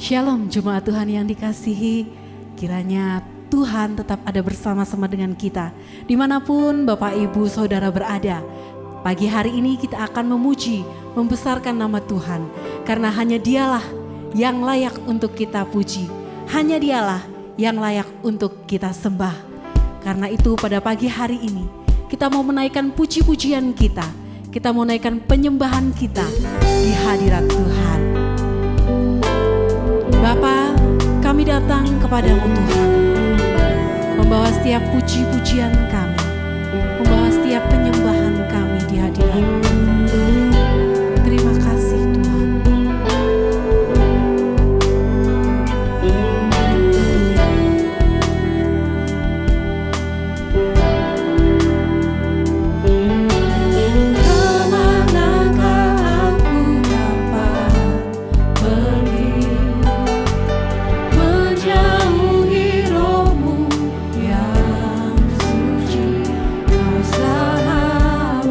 Shalom jemaat Tuhan yang dikasihi, kiranya Tuhan tetap ada bersama-sama dengan kita dimanapun Bapak Ibu Saudara berada. Pagi hari ini kita akan memuji, membesarkan nama Tuhan, karena hanya Dialah yang layak untuk kita puji, hanya Dialah yang layak untuk kita sembah. Karena itu pada pagi hari ini kita mau menaikkan puji-pujian kita mau menaikkan penyembahan kita di hadirat Tuhan. Bapa, kami datang kepadamu Tuhan, membawa setiap puji-pujian kami, membawa setiap penyembahan kami di hadirat-Mu. Terima kasih Tuhan. Kau selamat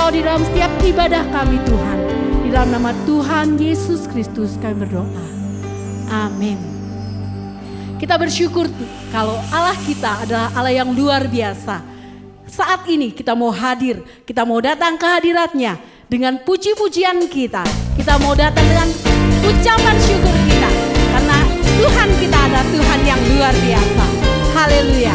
Engkau di dalam setiap ibadah kami Tuhan. Di dalam nama Tuhan Yesus Kristus kami berdoa. Amin. Kita bersyukur kalau Allah kita adalah Allah yang luar biasa. Saat ini kita mau hadir, kita mau datang ke hadirat-Nya dengan puji-pujian kita. Kita mau datang dengan ucapan syukur kita. Karena Tuhan kita adalah Tuhan yang luar biasa. Haleluya.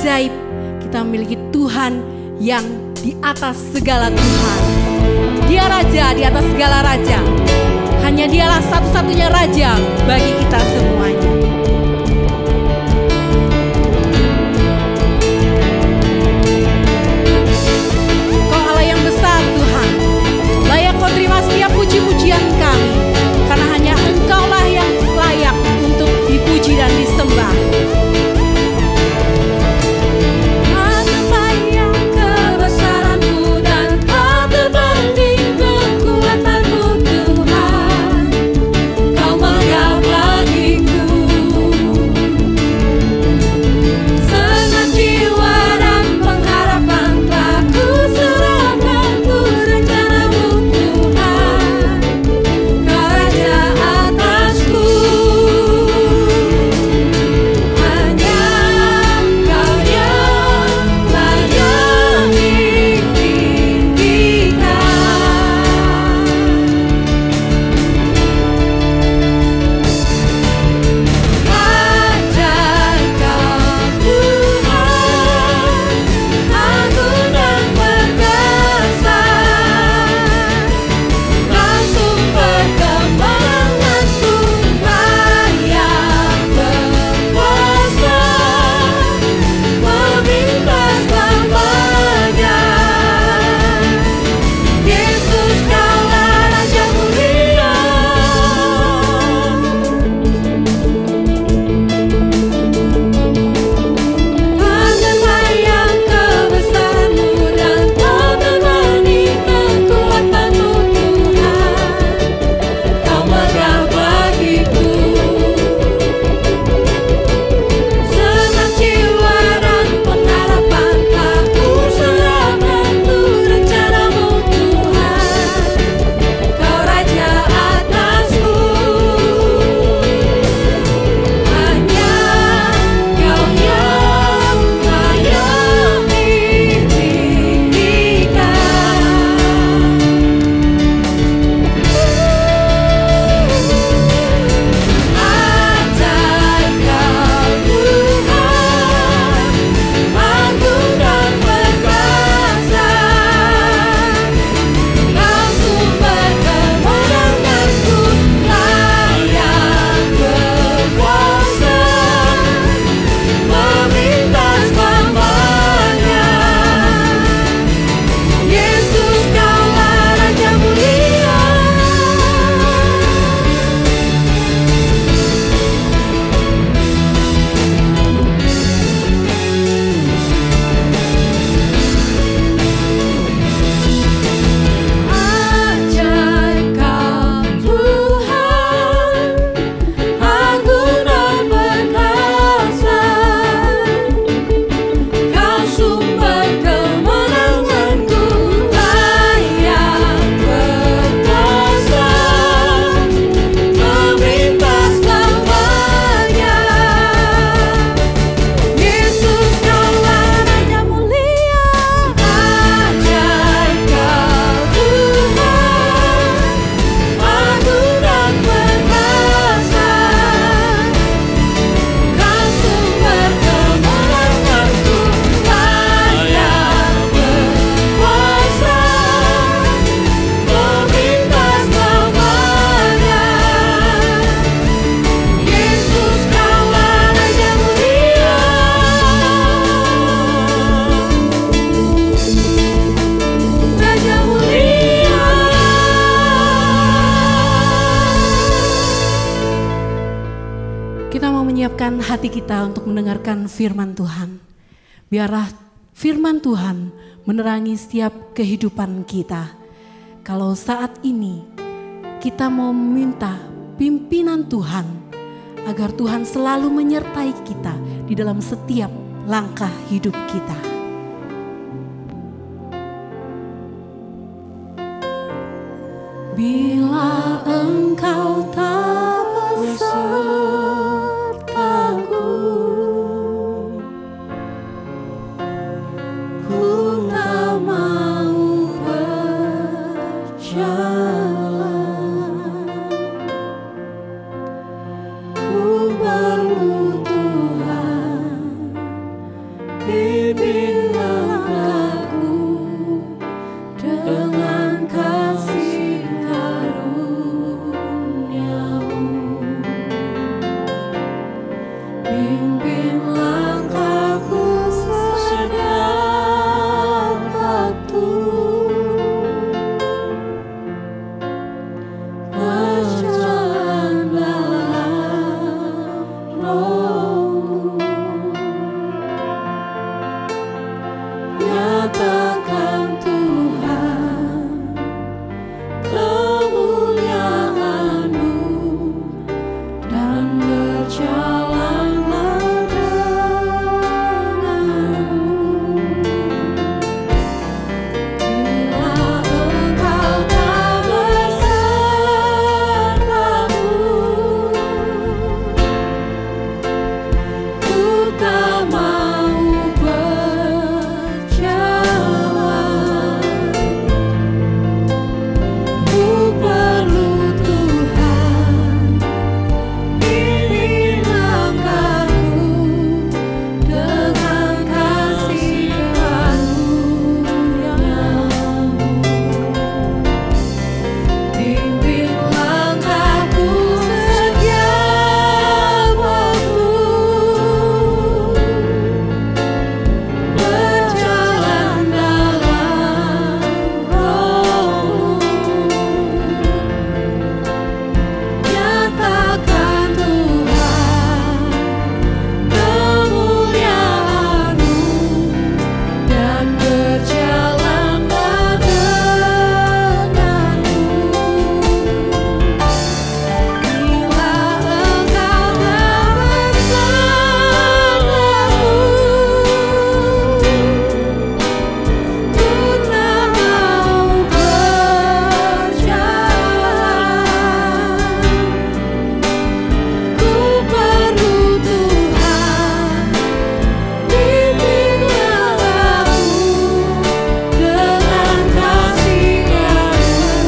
ajaib. Kita memiliki Tuhan yang di atas segala Tuhan. Dia Raja di atas segala Raja. Hanya Dialah satu-satunya Raja bagi kita semuanya. Kau Allah yang besar Tuhan. Layak Kau terima setiap puji-pujian kami. Karena hanya Engkaulah yang layak untuk dipuji dan disembah. Kebesaran-Mu dan tak terbanding kekuatan-Mu Tuhan. siapkan hati kita untuk mendengarkan firman Tuhan. Biarlah firman Tuhan menerangi setiap kehidupan kita. Kalau saat ini kita mau minta pimpinan Tuhan, agar Tuhan selalu menyertai kita di dalam setiap langkah hidup kita. Bila Engkau tak besertaku, ku tak mau berjalan. Ku perlu Tuhan, pimpin langkahku dengan kasih karunia-Mu. Pimpin langkahku setiap waktu, berjalan dalam Roh-Mu. Nyatakan Tuhan kemuliaan-Mu dan berjalanlah denganmu. Bila Engkau tak besertaku, ku tak mau berjalan. Ku perlu Tuhan, pimpin langkahku dengan kasih karunia-Mu. Pimpin langkahku setiap waktu, berjalan dalam Roh-Mu. Nyatakan Tuhan kemuliaan-Mu dan berjalanlah denganmu. Bila Engkau tak besertaku, ku tak mau berjalan. Ku perlu Tuhan, pimpin langkahku dengan kasih karunia-Mu.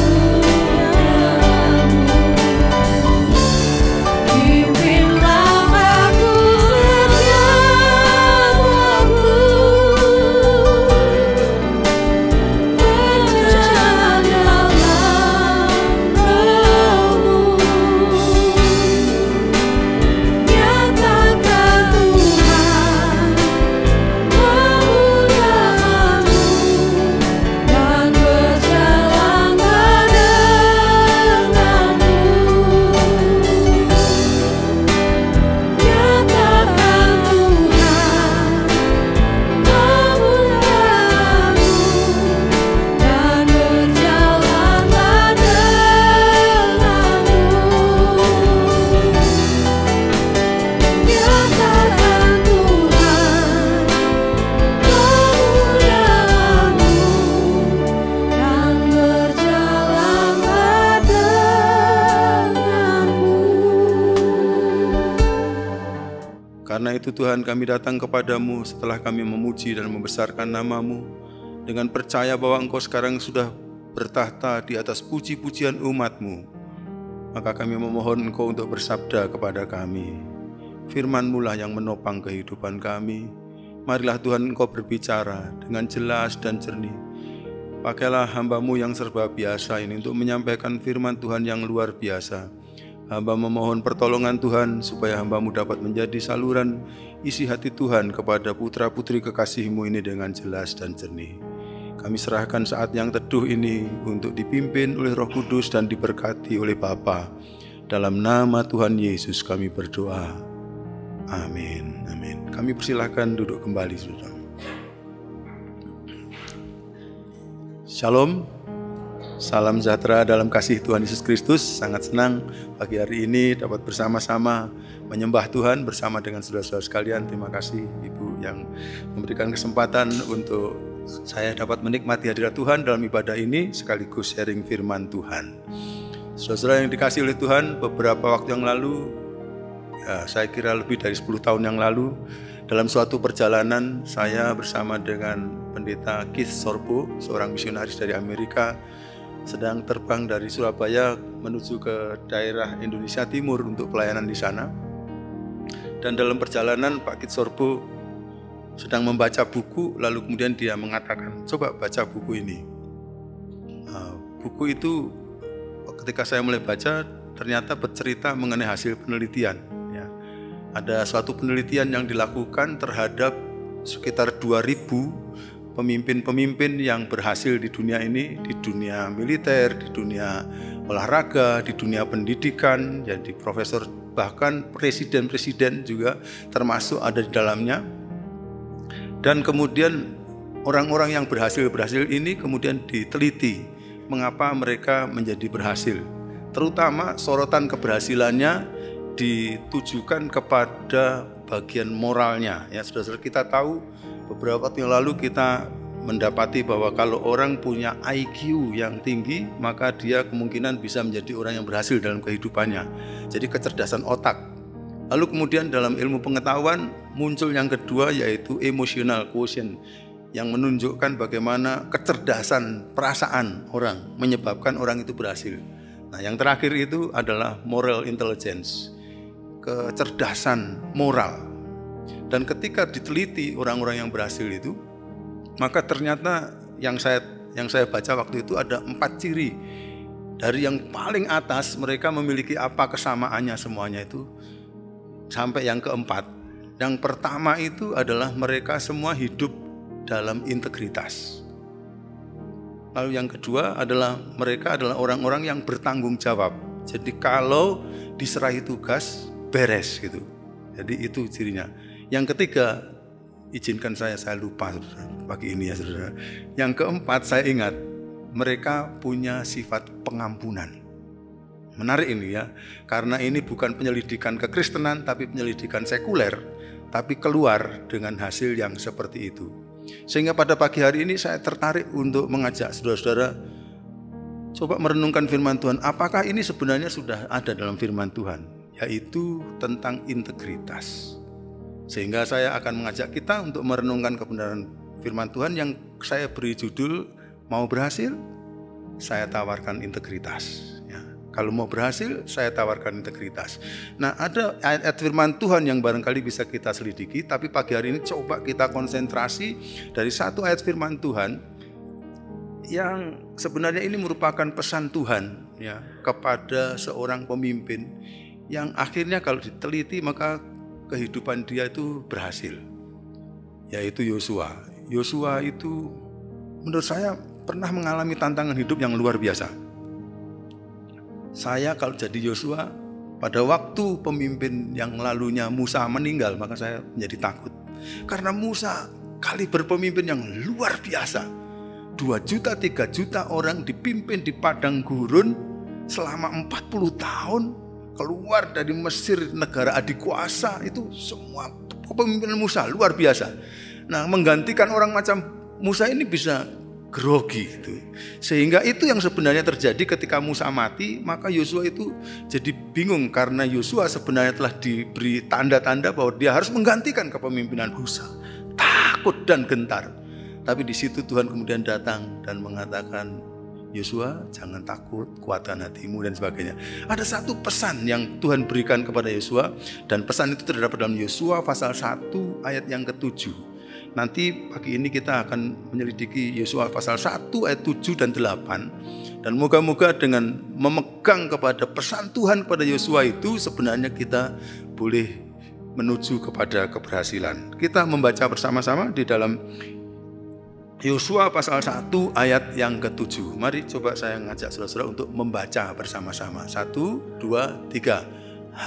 Pimpin langkahku setiap waktu, berjalan dalam Roh-Mu. Nyatakan Tuhan kemuliaan-Mu dan berjalanlah denganmu. Nyatakan Tuhan kemuliaan-Mu dan berjalanlah denganmu. Nyatakan Tuhan kemuliaan-Mu dan berjalanlah denganmu. Karena itu Tuhan, kami datang kepadamu setelah kami memuji dan membesarkan nama-Mu, dengan percaya bahwa Engkau sekarang sudah bertahta di atas puji-pujian umat-Mu. Maka kami memohon Engkau untuk bersabda kepada kami. Firman-Mu lah yang menopang kehidupan kami. Marilah Tuhan Engkau berbicara dengan jelas dan jernih. Pakailah hamba-Mu yang serba biasa ini untuk menyampaikan firman Tuhan yang luar biasa. Hamba memohon pertolongan Tuhan supaya hamba-Mu dapat menjadi saluran isi hati Tuhan kepada putra-putri kekasih-Mu ini dengan jelas dan jernih. Kami serahkan saat yang teduh ini untuk dipimpin oleh Roh Kudus dan diberkati oleh Bapa. Dalam nama Tuhan Yesus kami berdoa. Amin, amin. Kami persilahkan duduk kembali, saudara. Shalom, salam sejahtera dalam kasih Tuhan Yesus Kristus. Sangat senang pagi hari ini dapat bersama-sama menyembah Tuhan bersama dengan saudara-saudara sekalian. Terima kasih Ibu yang memberikan kesempatan untuk saya dapat menikmati hadirat Tuhan dalam ibadah ini sekaligus sharing firman Tuhan. Saudara-saudara yang dikasihi oleh Tuhan, beberapa waktu yang lalu, saya kira lebih dari 10 tahun yang lalu, dalam suatu perjalanan saya bersama dengan pendeta Keith Sorbo, seorang misionaris dari Amerika, sedang terbang dari Surabaya menuju ke daerah Indonesia Timur untuk pelayanan di sana. Dan dalam perjalanan Pak Keith Sorbo sedang membaca buku, lalu kemudian dia mengatakan, coba baca buku ini. Buku itu ketika saya mulai baca ternyata bercerita mengenai hasil penelitian. Ada suatu penelitian yang dilakukan terhadap sekitar 2.000 pemimpin-pemimpin yang berhasil di dunia ini, di dunia militer, di dunia olahraga, di dunia pendidikan, jadi profesor, bahkan presiden-presiden juga termasuk ada di dalamnya. Dan kemudian orang-orang yang berhasil ini kemudian diteliti mengapa mereka menjadi berhasil. Terutama sorotan keberhasilannya ditujukan kepada bagian moralnya. Ya, saudara-saudara, kita tahu beberapa waktu yang lalu kita mendapati bahwa kalau orang punya IQ yang tinggi, maka dia kemungkinan bisa menjadi orang yang berhasil dalam kehidupannya. Jadi kecerdasan otak. Lalu kemudian dalam ilmu pengetahuan muncul yang kedua, yaitu emotional quotient, yang menunjukkan bagaimana kecerdasan perasaan orang menyebabkan orang itu berhasil. Nah, yang terakhir itu adalah moral intelligence, kecerdasan moral. Dan ketika diteliti orang-orang yang berhasil itu, maka ternyata yang saya baca waktu itu ada 4 ciri. Dari yang paling atas mereka memiliki apa kesamaannya semuanya itu, sampai yang keempat. Yang pertama itu adalah mereka semua hidup dalam integritas. Lalu yang kedua adalah mereka adalah orang-orang yang bertanggung jawab. Jadi kalau diserahi tugas, beres gitu. Jadi itu cirinya. Yang ketiga, izinkan saya lupa pagi ini ya saudara. Yang keempat saya ingat, mereka punya sifat pengampunan. Menarik ini ya, karena ini bukan penyelidikan kekristenan tapi penyelidikan sekuler, tapi keluar dengan hasil yang seperti itu. Sehingga pada pagi hari ini saya tertarik untuk mengajak saudara-saudara coba merenungkan firman Tuhan. Apakah ini sebenarnya sudah ada dalam firman Tuhan? Yaitu tentang integritas. Sehingga saya akan mengajak kita untuk merenungkan kebenaran firman Tuhan yang saya beri judul, mau berhasil, saya tawarkan integritas. Ya, kalau mau berhasil, saya tawarkan integritas. Nah, ada ayat firman Tuhan yang barangkali bisa kita selidiki, tapi pagi hari ini coba kita konsentrasi dari satu ayat firman Tuhan yang sebenarnya ini merupakan pesan Tuhan ya kepada seorang pemimpin yang akhirnya kalau diteliti maka kehidupan dia itu berhasil, yaitu Yosua. Yosua itu menurut saya pernah mengalami tantangan hidup yang luar biasa. Saya kalau jadi Yosua, pada waktu pemimpin yang lalunya Musa meninggal, maka saya menjadi takut. Karena Musa kaliber pemimpin yang luar biasa. 2 juta, 3 juta orang dipimpin di padang gurun selama 40 tahun. Keluar dari Mesir, negara adikuasa, itu semua kepemimpinan Musa luar biasa. Nah, menggantikan orang macam Musa ini bisa grogi gitu. Sehingga itu yang sebenarnya terjadi ketika Musa mati, maka Yosua itu jadi bingung karena Yosua sebenarnya telah diberi tanda-tanda bahwa dia harus menggantikan kepemimpinan Musa. Takut dan gentar. Tapi di situ Tuhan kemudian datang dan mengatakan, Yosua, jangan takut, kuatkan hatimu dan sebagainya. Ada satu pesan yang Tuhan berikan kepada Yosua, dan pesan itu terdapat dalam Yosua pasal 1 ayat yang ke-7. Nanti pagi ini kita akan menyelidiki Yosua pasal 1 ayat 7 dan 8. Dan moga-moga dengan memegang kepada pesan Tuhan kepada Yosua itu, sebenarnya kita boleh menuju kepada keberhasilan. Kita membaca bersama-sama di dalam Yosua pasal 1 ayat yang ke-7. Mari coba saya ngajak saudara-saudara untuk membaca bersama-sama. 1, 2, 3.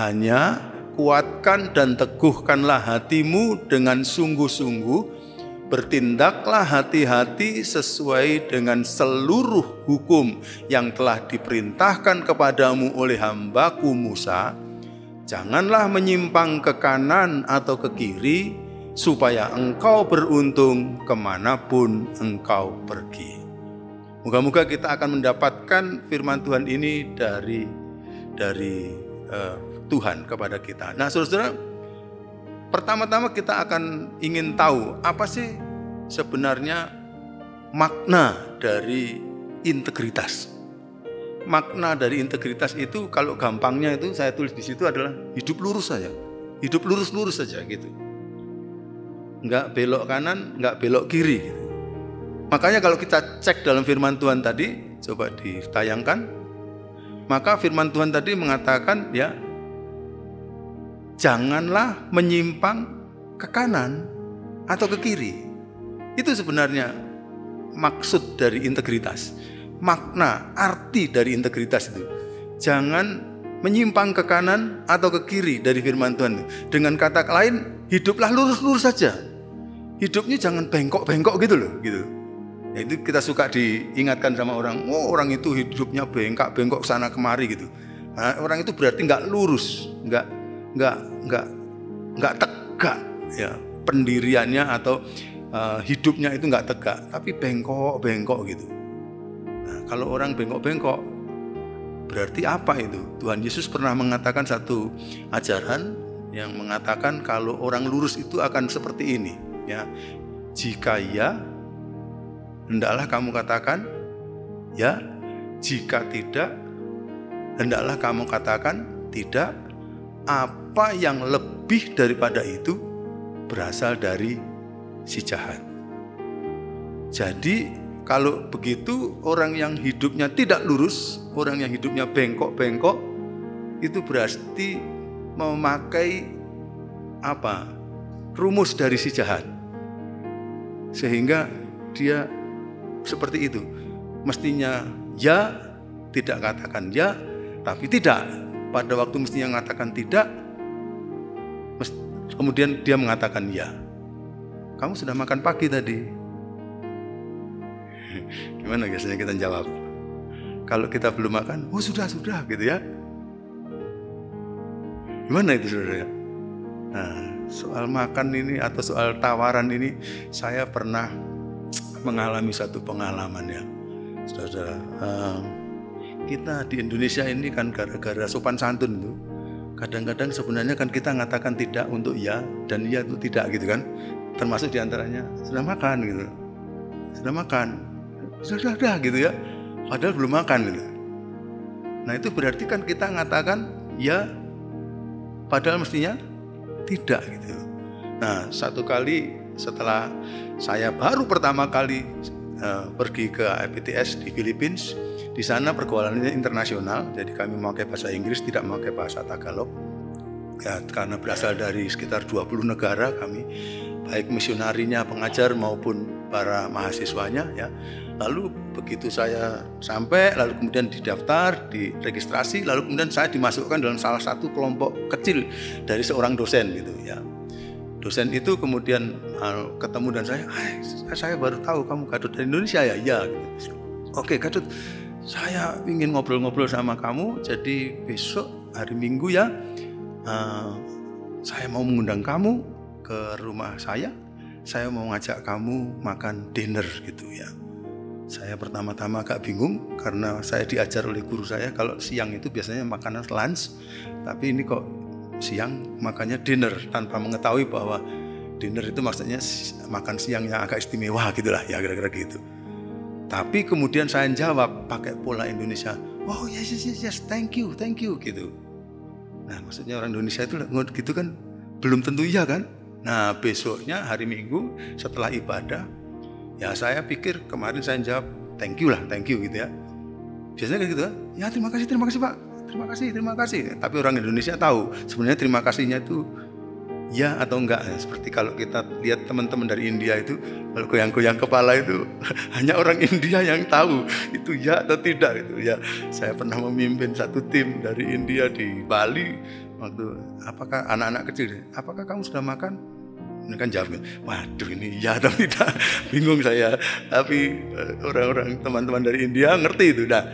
Hanya kuatkan dan teguhkanlah hatimu dengan sungguh-sungguh, bertindaklah hati-hati sesuai dengan seluruh hukum yang telah diperintahkan kepadamu oleh hambaku Musa. Janganlah menyimpang ke kanan atau ke kiri, supaya engkau beruntung kemanapun engkau pergi. Moga-moga kita akan mendapatkan firman Tuhan ini dari Tuhan kepada kita. Nah, saudara-saudara, pertama-tama kita akan ingin tahu apa sih sebenarnya makna dari integritas. Makna dari integritas itu kalau gampangnya itu saya tulis di situ adalah hidup lurus saja. Hidup lurus-lurus saja gitu. Enggak belok kanan, enggak belok kiri gitu. Makanya kalau kita cek dalam firman Tuhan tadi, coba ditayangkan. Maka firman Tuhan tadi mengatakan ya, janganlah menyimpang ke kanan atau ke kiri. Itu sebenarnya maksud dari integritas. Makna, arti dari integritas itu. Jangan menyimpang ke kanan atau ke kiri dari firman Tuhan. Dengan kata lain, hiduplah lurus-lurus saja. Hidupnya jangan bengkok-bengkok gitu loh, gitu. Ya, itu kita suka diingatkan sama orang, oh orang itu hidupnya bengkok sana kemari gitu. Nah, orang itu berarti nggak lurus, nggak tegak ya pendiriannya atau hidupnya itu nggak tegak, tapi bengkok-bengkok gitu. Nah, kalau orang bengkok-bengkok, berarti apa itu? Tuhan Yesus pernah mengatakan satu ajaran yang mengatakan kalau orang lurus itu akan seperti ini. Ya, jika ya, hendaklah kamu katakan ya. Jika tidak, hendaklah kamu katakan tidak. Apa yang lebih daripada itu berasal dari si jahat. Jadi kalau begitu, orang yang hidupnya tidak lurus, orang yang hidupnya bengkok-bengkok, itu berarti memakai apa? Rumus dari si jahat. Sehingga dia seperti itu. Mestinya ya, tidak katakan ya, tapi tidak. Pada waktu mestinya mengatakan tidak, kemudian dia mengatakan ya. Kamu sudah makan pagi tadi? Gimana biasanya kita jawab? Kalau kita belum makan, oh sudah gitu ya. Gimana itu saudara? Nah, soal makan ini atau soal tawaran ini, saya pernah mengalami satu pengalaman ya, saudara. Kita di Indonesia ini kan gara-gara sopan santun itu, kadang-kadang sebenarnya kan kita mengatakan tidak untuk ya dan ya itu tidak gitu kan. Termasuk diantaranya sudah makan gitu, sudah makan. Sudah gitu ya, padahal belum makan gitu. Nah itu berarti kan kita mengatakan ya, padahal mestinya tidak gitu. Nah satu kali setelah saya baru pertama kali pergi ke IPTS di Filipina, di sana pergaulannya internasional, jadi kami memakai bahasa Inggris, tidak memakai bahasa Tagalog. Ya, karena berasal dari sekitar 20 negara kami, baik misionarinya, pengajar maupun para mahasiswanya ya. Lalu begitu saya sampai, lalu kemudian didaftar, diregistrasi, lalu kemudian saya dimasukkan dalam salah satu kelompok kecil dari seorang dosen gitu ya. Dosen itu kemudian ketemu dan saya baru tahu kamu Gadot dari Indonesia ya? Ya gitu. Oke Gadot, saya ingin ngobrol-ngobrol sama kamu, jadi besok hari Minggu ya, saya mau mengundang kamu ke rumah saya mau ngajak kamu makan dinner gitu ya. Saya pertama-tama agak bingung karena saya diajar oleh guru saya kalau siang itu biasanya makanan lunch, tapi ini kok siang makannya dinner, tanpa mengetahui bahwa dinner itu maksudnya makan siang yang agak istimewa gitulah ya, kira-kira gitu. Tapi kemudian saya jawab pakai pola Indonesia, oh yes, thank you gitu. Nah maksudnya orang Indonesia itu gitu kan, belum tentu iya kan. Nah besoknya hari Minggu setelah ibadah, ya saya pikir kemarin saya jawab thank you gitu ya. Biasanya kayak gitu kan, ya terima kasih Pak, terima kasih. Tapi orang Indonesia tahu sebenarnya terima kasihnya itu ya atau enggak. Seperti kalau kita lihat teman-teman dari India itu, kalau goyang-goyang kepala itu hanya orang India yang tahu itu ya atau tidak gitu ya. Saya pernah memimpin satu tim dari India di Bali, waktu apakah anak-anak kecil, apakah kamu sudah makan? Ini kan jawabnya, waduh ini ya atau tidak, bingung saya. Tapi orang-orang teman-teman dari India ngerti itu. Nah,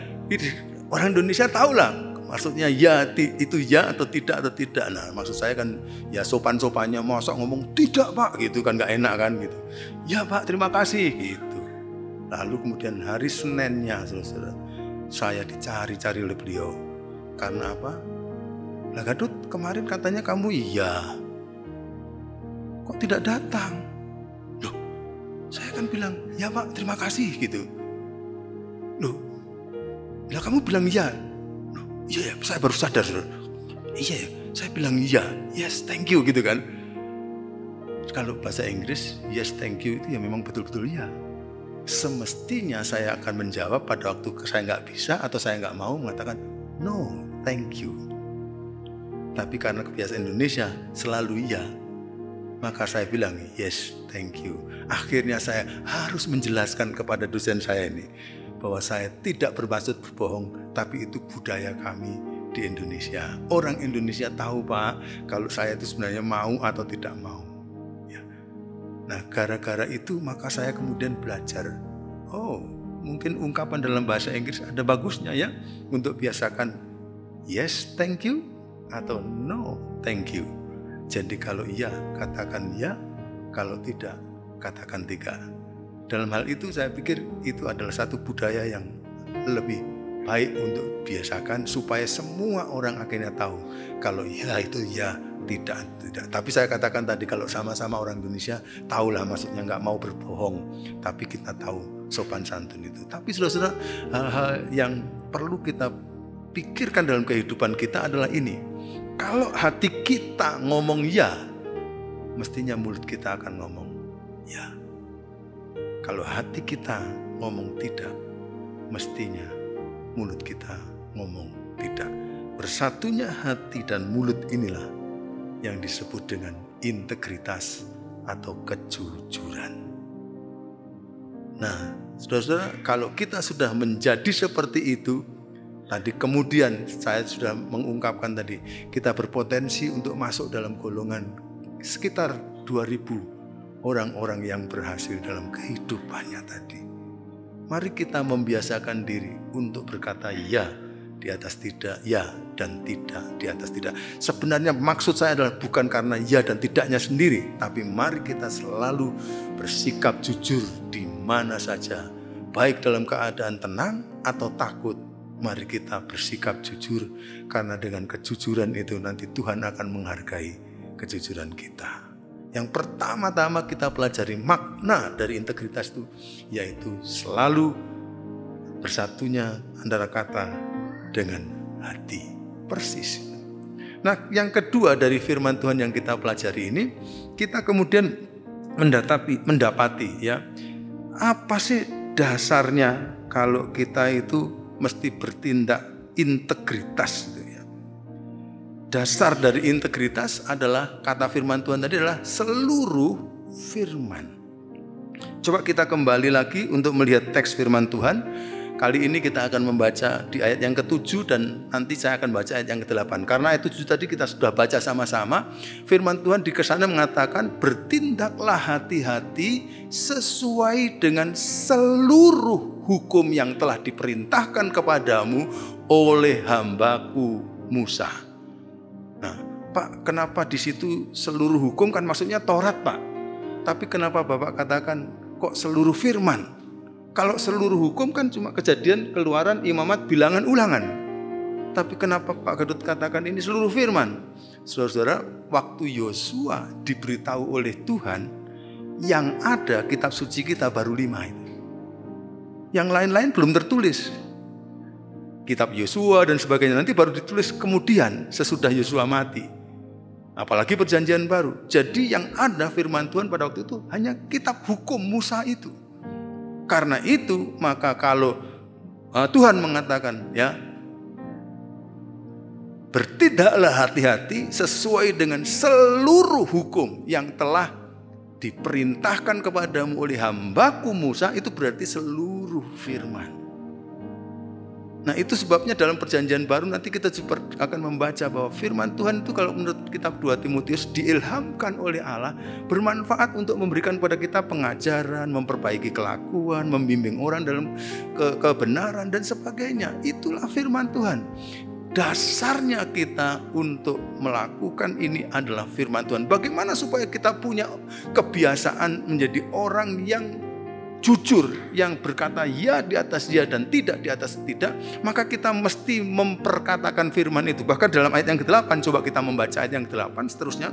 orang Indonesia tahulah maksudnya ya itu ya atau tidak. Nah, maksud saya kan ya sopan-sopannya, masa ngomong tidak Pak gitu kan, nggak enak kan gitu. Ya Pak, terima kasih gitu. Lalu kemudian hari Seninnya, saudara, saya dicari-cari oleh beliau. Karena apa? Lah Gadut, kemarin katanya kamu iya, kok tidak datang? Loh, saya kan bilang ya Pak, terima kasih gitu. Loh, lah kamu bilang iya. Iya, saya baru sadar. Iya, saya bilang iya, yes, thank you gitu kan. Kalau bahasa Inggris, yes, thank you itu ya memang betul-betul ya. Semestinya saya akan menjawab pada waktu saya nggak bisa atau saya nggak mau mengatakan no, thank you. Tapi karena kebiasaan Indonesia selalu iya, maka saya bilang yes, thank you. Akhirnya saya harus menjelaskan kepada dosen saya ini bahwa saya tidak bermaksud berbohong, tapi itu budaya kami di Indonesia. Orang Indonesia tahu Pak, kalau saya itu sebenarnya mau atau tidak mau. Ya. Nah, gara-gara itu maka saya kemudian belajar. Oh, mungkin ungkapan dalam bahasa Inggris ada bagusnya ya, untuk biasakan yes, thank you, atau no, thank you. Jadi kalau iya, katakan ya, kalau tidak, katakan tidak. Dalam hal itu saya pikir itu adalah satu budaya yang lebih baik untuk biasakan supaya semua orang akhirnya tahu kalau ya itu ya, tidak. Tapi saya katakan tadi kalau sama-sama orang Indonesia tahulah maksudnya nggak mau berbohong, tapi kita tahu sopan santun itu. Tapi saudara-saudara, hal-hal yang perlu kita pikirkan dalam kehidupan kita adalah ini. Kalau hati kita ngomong ya, mestinya mulut kita akan ngomong ya. Kalau hati kita ngomong tidak, mestinya mulut kita ngomong tidak. Bersatunya hati dan mulut inilah yang disebut dengan integritas atau kejujuran. Nah, saudara-saudara, kalau kita sudah menjadi seperti itu, tadi kemudian saya sudah mengungkapkan tadi, kita berpotensi untuk masuk dalam golongan sekitar 2000 orang-orang yang berhasil dalam kehidupannya tadi. Mari kita membiasakan diri untuk berkata ya di atas tidak, ya dan tidak di atas tidak. Sebenarnya maksud saya adalah bukan karena ya dan tidaknya sendiri, tapi mari kita selalu bersikap jujur di mana saja, baik dalam keadaan tenang atau takut. Mari kita bersikap jujur, karena dengan kejujuran itu nanti Tuhan akan menghargai kejujuran kita. Yang pertama-tama kita pelajari makna dari integritas itu, yaitu selalu bersatunya antara kata dengan hati. Persis. Nah, yang kedua dari firman Tuhan yang kita pelajari ini, kita kemudian mendapati ya, apa sih dasarnya kalau kita itu mesti bertindak integritas. Dasar dari integritas adalah, kata firman Tuhan tadi adalah seluruh firman. Coba kita kembali lagi untuk melihat teks firman Tuhan. Kali ini kita akan membaca di ayat yang ke-7 dan nanti saya akan baca ayat yang ke-8. Karena ayat 7 tadi kita sudah baca sama-sama. Firman Tuhan di kesana mengatakan, bertindaklah hati-hati sesuai dengan seluruh hukum yang telah diperintahkan kepadamu oleh hambaku Musa. Nah, Pak, kenapa di situ seluruh hukum? Kan maksudnya Taurat, Pak. Tapi kenapa Bapak katakan kok seluruh firman? Kalau seluruh hukum kan cuma Kejadian, Keluaran, Imamat, Bilangan, Ulangan. Tapi kenapa Pak Gadut katakan ini seluruh firman? Saudara-saudara, waktu Yosua diberitahu oleh Tuhan, yang ada kitab suci kita baru 5 itu. Yang lain-lain belum tertulis. Kitab Yosua dan sebagainya nanti baru ditulis kemudian sesudah Yosua mati. Apalagi perjanjian baru. Jadi yang ada firman Tuhan pada waktu itu hanya kitab hukum Musa itu. Karena itu maka kalau Tuhan mengatakan ya, bertindaklah hati-hati sesuai dengan seluruh hukum yang telah diperintahkan kepadamu oleh hambaku Musa, itu berarti seluruh firman. Nah itu sebabnya dalam perjanjian baru nanti kita akan membaca bahwa firman Tuhan itu kalau menurut kitab 2 Timotius diilhamkan oleh Allah, bermanfaat untuk memberikan kepada kita pengajaran, memperbaiki kelakuan, membimbing orang dalam kebenaran dan sebagainya. Itulah firman Tuhan. Dasarnya kita untuk melakukan ini adalah firman Tuhan. Bagaimana supaya kita punya kebiasaan menjadi orang yang jujur, yang berkata ya di atas ya dan tidak di atas tidak, maka kita mesti memperkatakan firman itu. Bahkan dalam ayat yang ke-8, coba kita membaca ayat yang ke-8 seterusnya.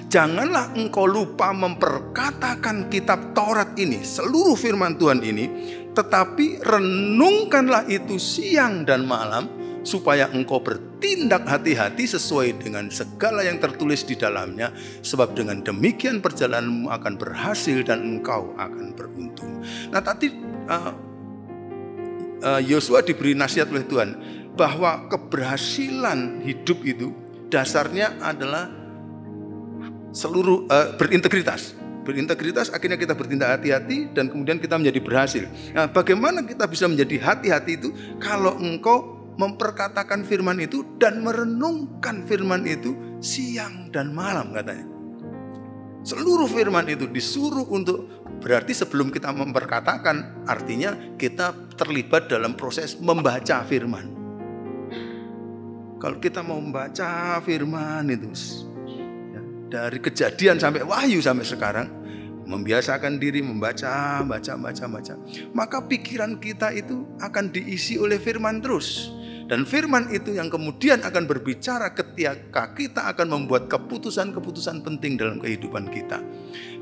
Janganlah engkau lupa memperkatakan kitab Taurat ini, seluruh firman Tuhan ini, tetapi renungkanlah itu siang dan malam, supaya engkau bertindak hati-hati sesuai dengan segala yang tertulis di dalamnya, sebab dengan demikian perjalananmu akan berhasil dan engkau akan beruntung. Nah tadi Yosua diberi nasihat oleh Tuhan bahwa keberhasilan hidup itu dasarnya adalah seluruh berintegritas. Berintegritas akhirnya kita bertindak hati-hati dan kemudian kita menjadi berhasil. Nah bagaimana kita bisa menjadi hati-hati itu? Kalau engkau memperkatakan firman itu dan merenungkan firman itu siang dan malam katanya. Seluruh firman itu disuruh untuk, berarti sebelum kita memperkatakan, artinya kita terlibat dalam proses membaca firman. Kalau kita mau membaca firman itu ya, dari Kejadian sampai Wahyu sampai sekarang, membiasakan diri membaca, baca, maka pikiran kita itu akan diisi oleh firman terus. Dan firman itu yang kemudian akan berbicara ketika kita akan membuat keputusan-keputusan penting dalam kehidupan kita.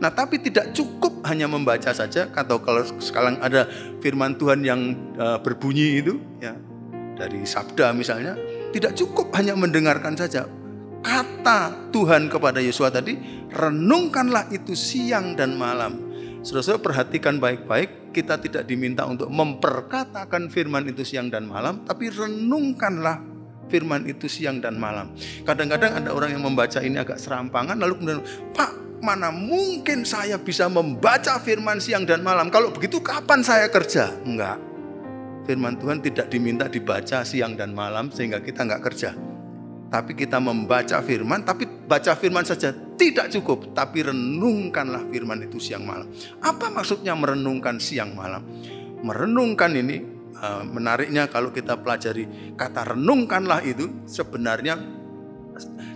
Nah tapi tidak cukup hanya membaca saja, atau kalau sekarang ada firman Tuhan yang berbunyi itu ya, dari sabda misalnya, tidak cukup hanya mendengarkan saja. Kata Tuhan kepada Yosua tadi, renungkanlah itu siang dan malam. Saudara perhatikan baik-baik, kita tidak diminta untuk memperkatakan firman itu siang dan malam, tapi renungkanlah firman itu siang dan malam. Kadang-kadang ada orang yang membaca ini agak serampangan, lalu kemudian, Pak, mana mungkin saya bisa membaca firman siang dan malam? Kalau begitu kapan saya kerja? Enggak. Firman Tuhan tidak diminta dibaca siang dan malam sehingga kita enggak kerja. Tapi kita membaca firman, tapi baca firman saja tidak cukup, tapi renungkanlah firman itu siang malam. Apa maksudnya merenungkan siang malam? Merenungkan ini menariknya kalau kita pelajari kata renungkanlah itu, sebenarnya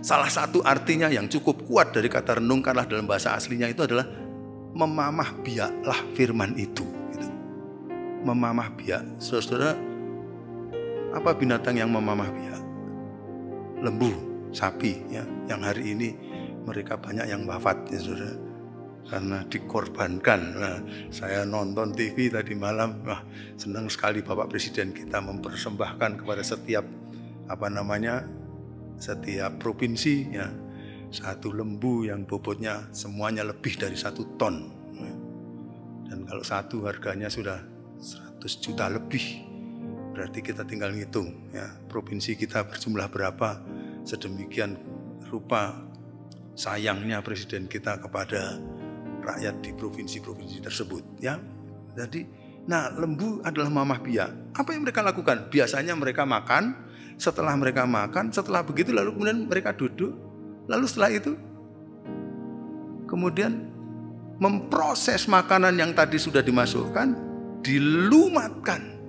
salah satu artinya yang cukup kuat dari kata renungkanlah dalam bahasa aslinya itu adalah memamah biaklah firman itu. Memamah biak. Saudara, apa binatang yang memamah biak? Lembu, sapi ya, yang hari ini mereka banyak yang wafat ya saudara, karena dikorbankan. Nah, saya nonton TV tadi malam, wah senang sekali Bapak Presiden kita mempersembahkan kepada setiap setiap provinsi ya, satu lembu yang bobotnya semuanya lebih dari 1 ton. Dan kalau satu harganya sudah 100 juta lebih. Berarti kita tinggal ngitung ya, provinsi kita berjumlah berapa, sedemikian rupa sayangnya presiden kita kepada rakyat di provinsi-provinsi tersebut ya. Jadi, nah lembu adalah mamah biak. Apa yang mereka lakukan? Biasanya mereka makan, setelah begitu lalu kemudian mereka duduk, lalu setelah itu kemudian memproses makanan yang tadi sudah dimasukkan, dilumatkan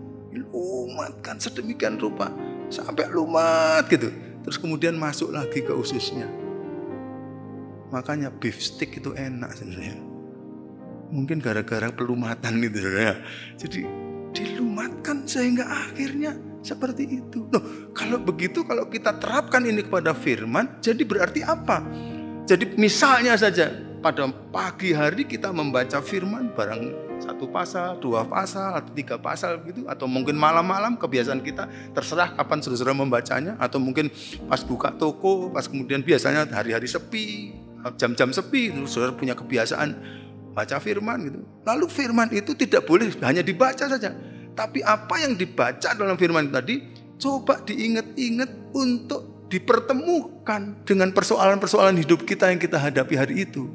sedemikian rupa sampai lumat gitu, terus kemudian masuk lagi ke ususnya. Makanya beef steak itu enak sebenarnya, mungkin gara-gara pelumatan gitu ya. Jadi dilumatkan sehingga akhirnya seperti itu. Loh, kalau begitu, kalau kita terapkan ini kepada firman, jadi berarti apa? Jadi misalnya saja pada pagi hari kita membaca firman barang 1 pasal, 2 pasal, atau 3 pasal gitu, atau mungkin malam-malam, kebiasaan kita terserah kapan saudara membacanya, atau mungkin pas buka toko, pas kemudian biasanya hari-hari sepi, jam-jam sepi, saudara punya kebiasaan baca firman gitu. Lalu firman itu tidak boleh hanya dibaca saja, tapi apa yang dibaca dalam firman tadi coba diingat-ingat untuk dipertemukan dengan persoalan-persoalan hidup kita yang kita hadapi hari itu.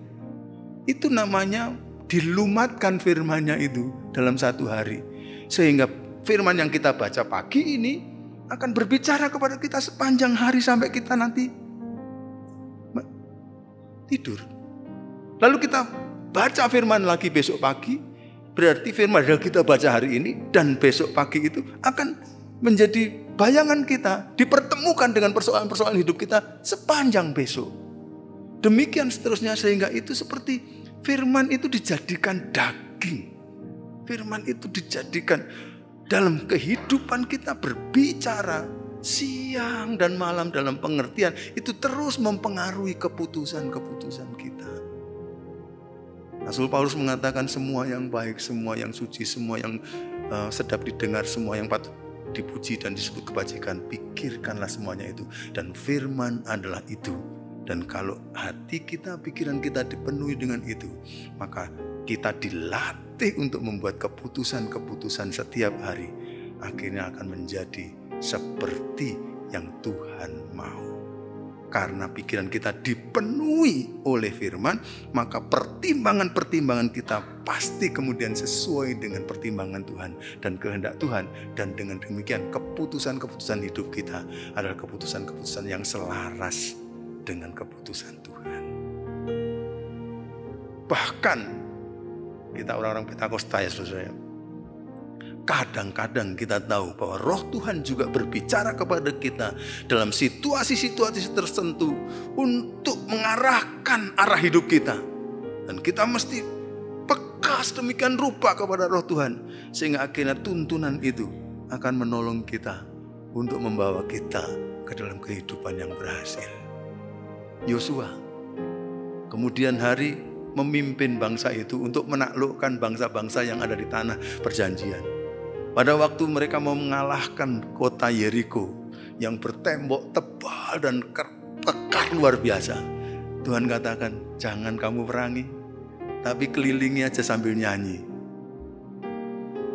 Itu namanya dilumatkan firman-Nya itu dalam 1 hari. Sehingga firman yang kita baca pagi ini akan berbicara kepada kita sepanjang hari sampai kita nanti tidur. Lalu kita baca firman lagi besok pagi, berarti firman yang kita baca hari ini dan besok pagi itu akan menjadi bayangan kita, dipertemukan dengan persoalan-persoalan hidup kita sepanjang besok. Demikian seterusnya, sehingga itu seperti firman itu dijadikan daging. Firman itu dijadikan dalam kehidupan kita, berbicara siang dan malam dalam pengertian itu terus mempengaruhi keputusan-keputusan kita. Rasul Paulus mengatakan semua yang baik, semua yang suci, semua yang sedap didengar, semua yang patut dipuji dan disebut kebajikan, pikirkanlah semuanya itu. Dan firman adalah itu. Dan kalau hati kita, pikiran kita dipenuhi dengan itu, maka kita dilatih untuk membuat keputusan-keputusan setiap hari. Akhirnya akan menjadi seperti yang Tuhan mau. Karena pikiran kita dipenuhi oleh firman, maka pertimbangan-pertimbangan kita pasti kemudian sesuai dengan pertimbangan Tuhan dan kehendak Tuhan. Dan dengan demikian keputusan-keputusan hidup kita adalah keputusan-keputusan yang selaras dengan keputusan Tuhan. Bahkan kita orang-orang Pentakosta ya saudara, kadang-kadang kita tahu bahwa roh Tuhan juga berbicara kepada kita dalam situasi-situasi tertentu untuk mengarahkan arah hidup kita. Dan kita mesti peka sedemikian rupa kepada roh Tuhan, sehingga akhirnya tuntunan itu akan menolong kita untuk membawa kita ke dalam kehidupan yang berhasil. Yosua kemudian hari memimpin bangsa itu untuk menaklukkan bangsa-bangsa yang ada di tanah perjanjian. Pada waktu mereka mau mengalahkan kota Yeriko yang bertembok tebal dan kekar luar biasa, Tuhan katakan, jangan kamu perangi, tapi kelilingi aja sambil nyanyi.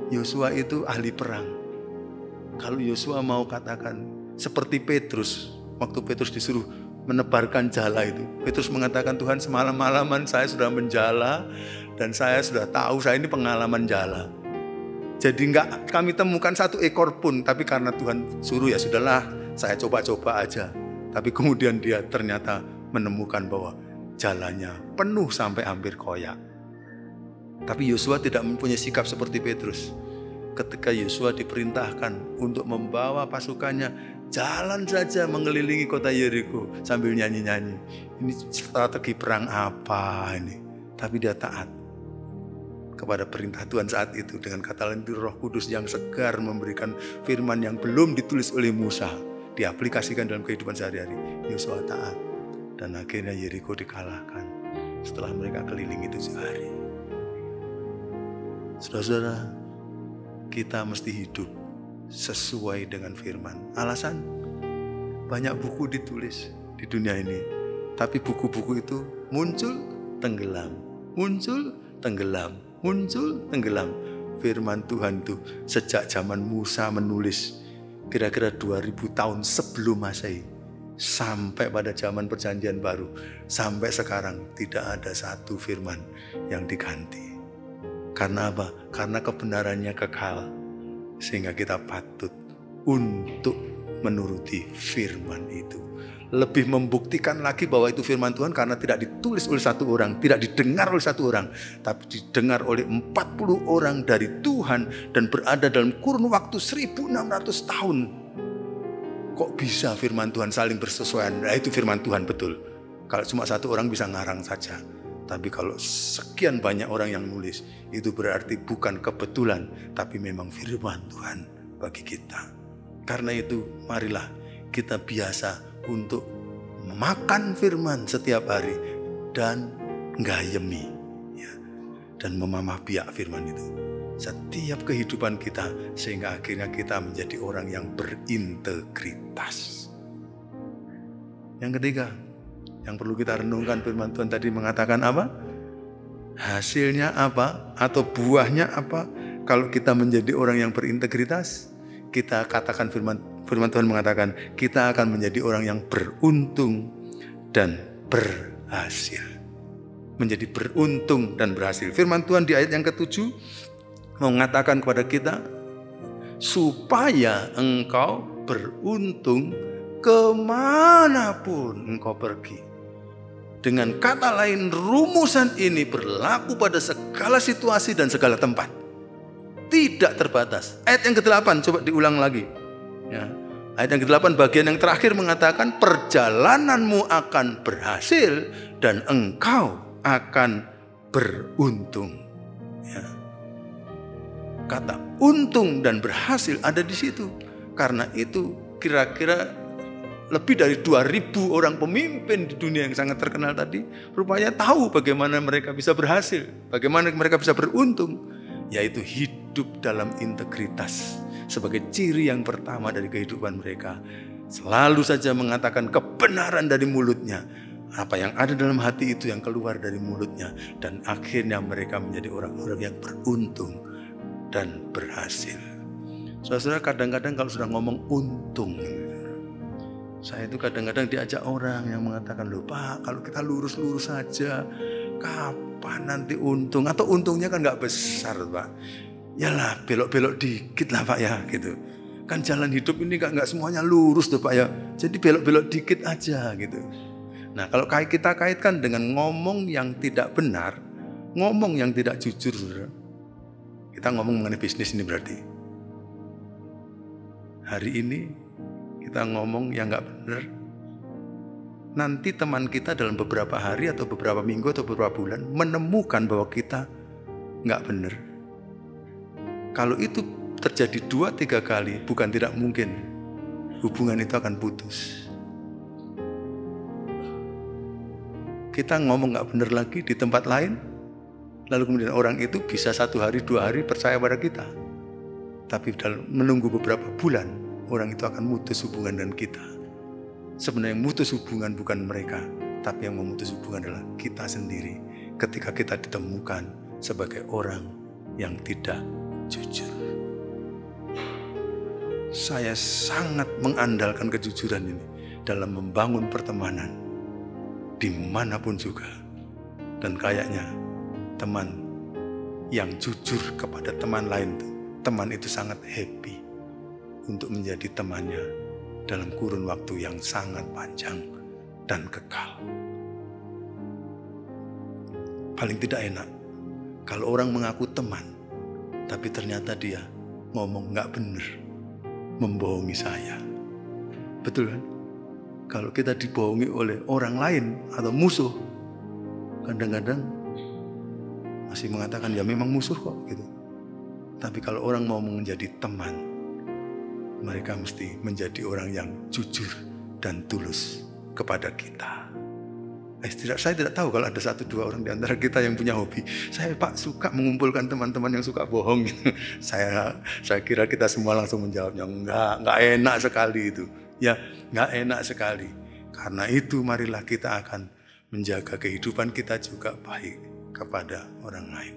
Yosua itu ahli perang. Kalau Yosua mau katakan seperti Petrus, waktu Petrus disuruh menebarkan jala itu, Petrus mengatakan, Tuhan semalam-malaman saya sudah menjala dan saya sudah tahu saya ini pengalaman jala. Jadi enggak kami temukan satu ekor pun, tapi karena Tuhan suruh ya sudahlah, saya coba-coba aja. Tapi kemudian dia ternyata menemukan bahwa jalannya penuh sampai hampir koyak. Tapi Yosua tidak mempunyai sikap seperti Petrus. Ketika Yosua diperintahkan untuk membawa pasukannya jalan saja mengelilingi kota Yeriko sambil nyanyi-nyanyi. Ini strategi perang apa ini? Tapi dia taat kepada perintah Tuhan saat itu dengan kata lain Roh Kudus yang segar memberikan firman yang belum ditulis oleh Musa, diaplikasikan dalam kehidupan sehari-hari. Yosua taat dan akhirnya Yeriko dikalahkan setelah mereka kelilingi 7 hari. Saudara-saudara, kita mesti hidup sesuai dengan firman. Alasan banyak buku ditulis di dunia ini, tapi buku-buku itu muncul tenggelam, muncul tenggelam, muncul tenggelam. Firman Tuhan itu sejak zaman Musa menulis kira-kira 2000 tahun sebelum Masehi sampai pada zaman perjanjian baru, sampai sekarang tidak ada satu firman yang diganti. Karena apa? Karena kebenarannya kekal, sehingga kita patut untuk menuruti firman itu. Lebih membuktikan lagi bahwa itu firman Tuhan karena tidak ditulis oleh satu orang, tidak didengar oleh satu orang, tapi didengar oleh 40 orang dari Tuhan dan berada dalam kurun waktu 1600 tahun. Kok bisa firman Tuhan saling bersesuaian? Nah, itu firman Tuhan betul. Kalau cuma satu orang bisa ngarang saja. Tapi kalau sekian banyak orang yang nulis, itu berarti bukan kebetulan, tapi memang firman Tuhan bagi kita. Karena itu, marilah kita biasa untuk memakan firman setiap hari dan nggayemi, ya, dan memamah biak firman itu setiap kehidupan kita, sehingga akhirnya kita menjadi orang yang berintegritas. Yang ketiga, yang perlu kita renungkan, firman Tuhan tadi mengatakan apa? Hasilnya apa? Atau buahnya apa? Kalau kita menjadi orang yang berintegritas, kita katakan firman Tuhan mengatakan kita akan menjadi orang yang beruntung dan berhasil. Menjadi beruntung dan berhasil. Firman Tuhan di ayat yang ke-7 mengatakan kepada kita, supaya engkau beruntung kemanapun engkau pergi. Dengan kata lain, rumusan ini berlaku pada segala situasi dan segala tempat. Tidak terbatas. Ayat yang ke-8, coba diulang lagi. Ya. Ayat yang ke-8 bagian yang terakhir mengatakan, perjalananmu akan berhasil dan engkau akan beruntung. Ya. Kata untung dan berhasil ada di situ. Karena itu kira-kira lebih dari 2.000 orang pemimpin di dunia yang sangat terkenal tadi rupanya tahu bagaimana mereka bisa berhasil, bagaimana mereka bisa beruntung, yaitu hidup dalam integritas sebagai ciri yang pertama dari kehidupan mereka. Selalu saja mengatakan kebenaran dari mulutnya, apa yang ada dalam hati itu yang keluar dari mulutnya, dan akhirnya mereka menjadi orang-orang yang beruntung dan berhasil. Saudara, kadang-kadang kalau sudah ngomong untung, saya itu kadang-kadang diajak orang yang mengatakan, loh Pak, kalau kita lurus-lurus saja, kapan nanti untung? Atau untungnya kan gak besar Pak. Yalah belok-belok dikit lah Pak ya gitu. Kan jalan hidup ini gak semuanya lurus tuh Pak ya. Jadi belok-belok dikit aja gitu. Nah kalau kita kaitkan dengan ngomong yang tidak benar, ngomong yang tidak jujur, saudara. Kita ngomong mengenai bisnis ini berarti. Hari ini kita ngomong yang gak benar, nanti teman kita dalam beberapa hari atau beberapa minggu atau beberapa bulan menemukan bahwa kita gak benar. Kalau itu terjadi 2-3 kali, bukan tidak mungkin hubungan itu akan putus. Kita ngomong gak benar lagi di tempat lain, lalu kemudian orang itu bisa 1 hari 2 hari percaya pada kita. Tapi dalam menunggu beberapa bulan, orang itu akan mutus hubungan dengan kita. Sebenarnya yang mutus hubungan bukan mereka, tapi yang memutus hubungan adalah kita sendiri ketika kita ditemukan sebagai orang yang tidak jujur. Saya sangat mengandalkan kejujuran ini dalam membangun pertemanan dimanapun juga. Dan kayaknya teman yang jujur kepada teman lain, teman itu sangat happy untuk menjadi temannya dalam kurun waktu yang sangat panjang dan kekal. Paling tidak enak kalau orang mengaku teman, tapi ternyata dia ngomong gak benar, membohongi saya. Betul kan? Kalau kita dibohongi oleh orang lain atau musuh, kadang-kadang masih mengatakan ya memang musuh kok gitu. Tapi kalau orang mau menjadi teman, mereka mesti menjadi orang yang jujur dan tulus kepada kita. Saya tidak tahu kalau ada 1-2 orang di antara kita yang punya hobi. Saya Pak suka mengumpulkan teman-teman yang suka bohong. Saya kira kita semua langsung menjawabnya enggak enak sekali itu. Ya, enggak enak sekali. Karena itu marilah kita akan menjaga kehidupan kita juga baik kepada orang lain.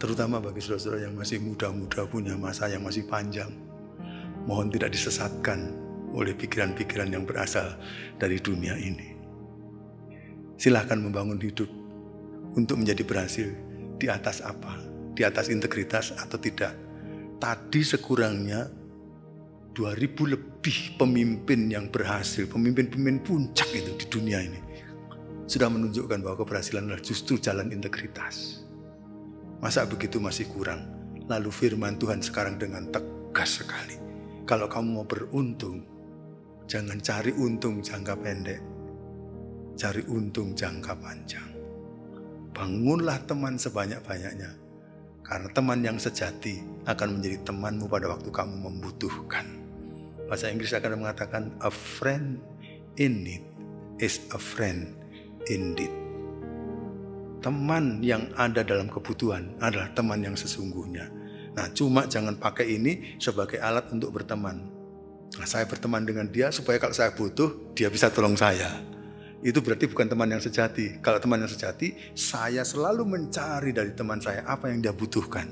Terutama bagi saudara-saudara yang masih muda-muda, punya masa yang masih panjang. Mohon tidak disesatkan oleh pikiran-pikiran yang berasal dari dunia ini. Silahkan membangun hidup untuk menjadi berhasil di atas apa? Di atas integritas atau tidak. Tadi sekurangnya 2.000 lebih pemimpin yang berhasil, pemimpin-pemimpin puncak itu di dunia ini, sudah menunjukkan bahwa keberhasilan adalah justru jalan integritas. Masa begitu masih kurang? Lalu firman Tuhan sekarang dengan tegas sekali. Kalau kamu mau beruntung, jangan cari untung jangka pendek. Cari untung jangka panjang. Bangunlah teman sebanyak-banyaknya. Karena teman yang sejati akan menjadi temanmu pada waktu kamu membutuhkan. Bahasa Inggris akan mengatakan, a friend in need is a friend indeed. Teman yang ada dalam kebutuhan adalah teman yang sesungguhnya. Nah, cuma jangan pakai ini sebagai alat untuk berteman. Nah, saya berteman dengan dia supaya kalau saya butuh, dia bisa tolong saya. Itu berarti bukan teman yang sejati. Kalau teman yang sejati, saya selalu mencari dari teman saya apa yang dia butuhkan.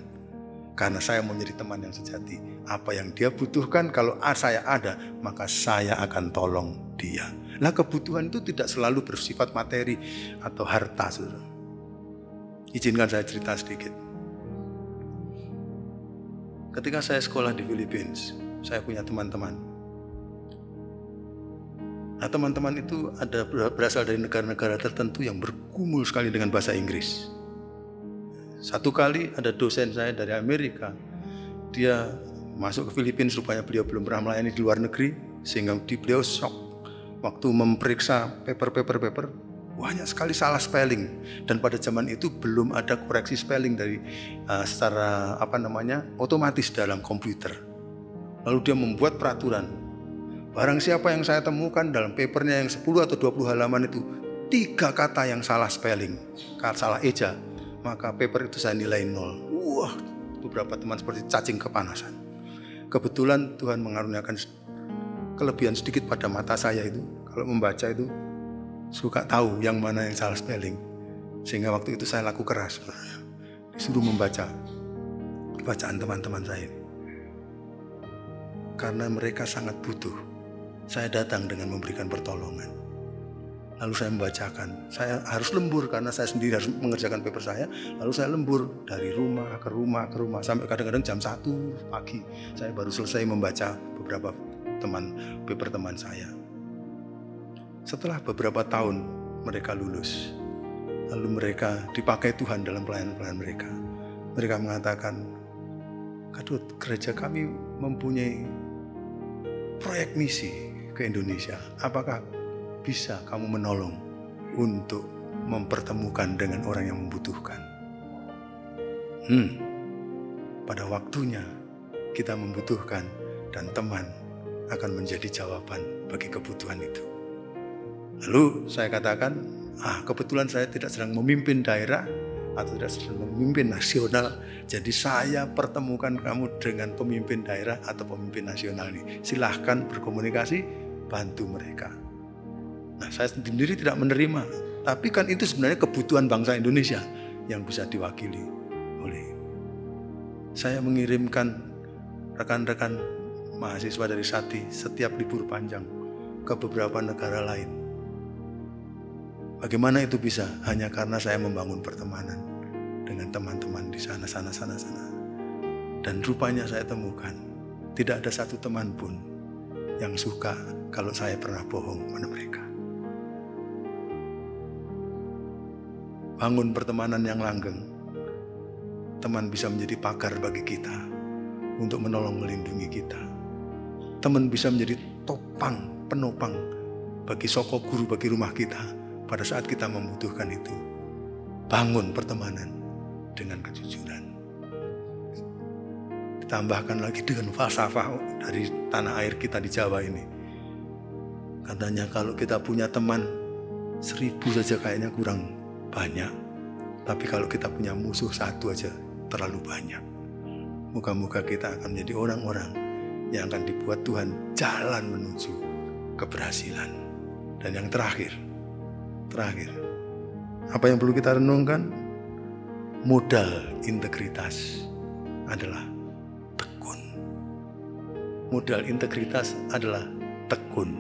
Karena saya mau menjadi teman yang sejati. Apa yang dia butuhkan, kalau saya ada, maka saya akan tolong dia. Nah, kebutuhan itu tidak selalu bersifat materi atau harta, saudara. Izinkan saya cerita sedikit. Ketika saya sekolah di Filipina, saya punya teman-teman. Nah, teman-teman itu ada berasal dari negara-negara tertentu yang bergumul sekali dengan bahasa Inggris. Satu kali ada dosen saya dari Amerika, dia masuk ke Filipina supaya beliau belum pernah melayani di luar negeri, sehingga beliau shock waktu memeriksa paper, banyak sekali salah spelling, dan pada zaman itu belum ada koreksi spelling dari secara otomatis dalam komputer. Lalu dia membuat peraturan, barang siapa yang saya temukan dalam papernya yang 10 atau 20 halaman itu 3 kata yang salah spelling, salah eja, maka paper itu saya nilai 0. Wah, beberapa teman seperti cacing kepanasan. Kebetulan Tuhan mengaruniakan kelebihan sedikit pada mata saya itu, kalau membaca itu suka tahu yang mana yang salah spelling. Sehingga waktu itu saya laku keras, disuruh membaca bacaan teman-teman saya. Karena mereka sangat butuh, saya datang dengan memberikan pertolongan. Lalu saya membacakan, saya harus lembur karena saya sendiri harus mengerjakan paper saya. Lalu saya lembur dari rumah ke rumah sampai kadang-kadang jam 1 pagi saya baru selesai membaca beberapa paper teman saya. Setelah beberapa tahun mereka lulus, lalu mereka dipakai Tuhan dalam pelayanan mereka. Mereka mengatakan, Kadut, gereja kami mempunyai proyek misi ke Indonesia. Apakah bisa kamu menolong untuk mempertemukan dengan orang yang membutuhkan? Pada waktunya kita membutuhkan, dan teman akan menjadi jawaban bagi kebutuhan itu. Lalu saya katakan, kebetulan saya tidak sedang memimpin daerah atau tidak sedang memimpin nasional, jadi saya pertemukan kamu dengan pemimpin daerah atau pemimpin nasional ini. Silahkan berkomunikasi, bantu mereka. Nah, saya sendiri tidak menerima, tapi kan itu sebenarnya kebutuhan bangsa Indonesia yang bisa diwakili oleh. Saya mengirimkan rekan-rekan mahasiswa dari Sati setiap libur panjang ke beberapa negara lain. Bagaimana itu bisa? Hanya karena saya membangun pertemanan dengan teman-teman di sana. Dan rupanya saya temukan, tidak ada satu teman pun yang suka kalau saya pernah bohong pada mereka. Bangun pertemanan yang langgeng, teman bisa menjadi pagar bagi kita untuk menolong melindungi kita. Teman bisa menjadi topang, penopang bagi soko guru, bagi rumah kita pada saat kita membutuhkan itu. Bangun pertemanan dengan kejujuran. Ditambahkan lagi dengan falsafah dari tanah air kita di Jawa ini. Katanya kalau kita punya teman 1000 saja kayaknya kurang banyak. Tapi kalau kita punya musuh 1 aja terlalu banyak. Moga-moga kita akan menjadi orang-orang yang akan dibuat Tuhan jalan menuju keberhasilan. Dan yang terakhir, apa yang perlu kita renungkan? Modal integritas adalah tekun. Modal integritas adalah tekun.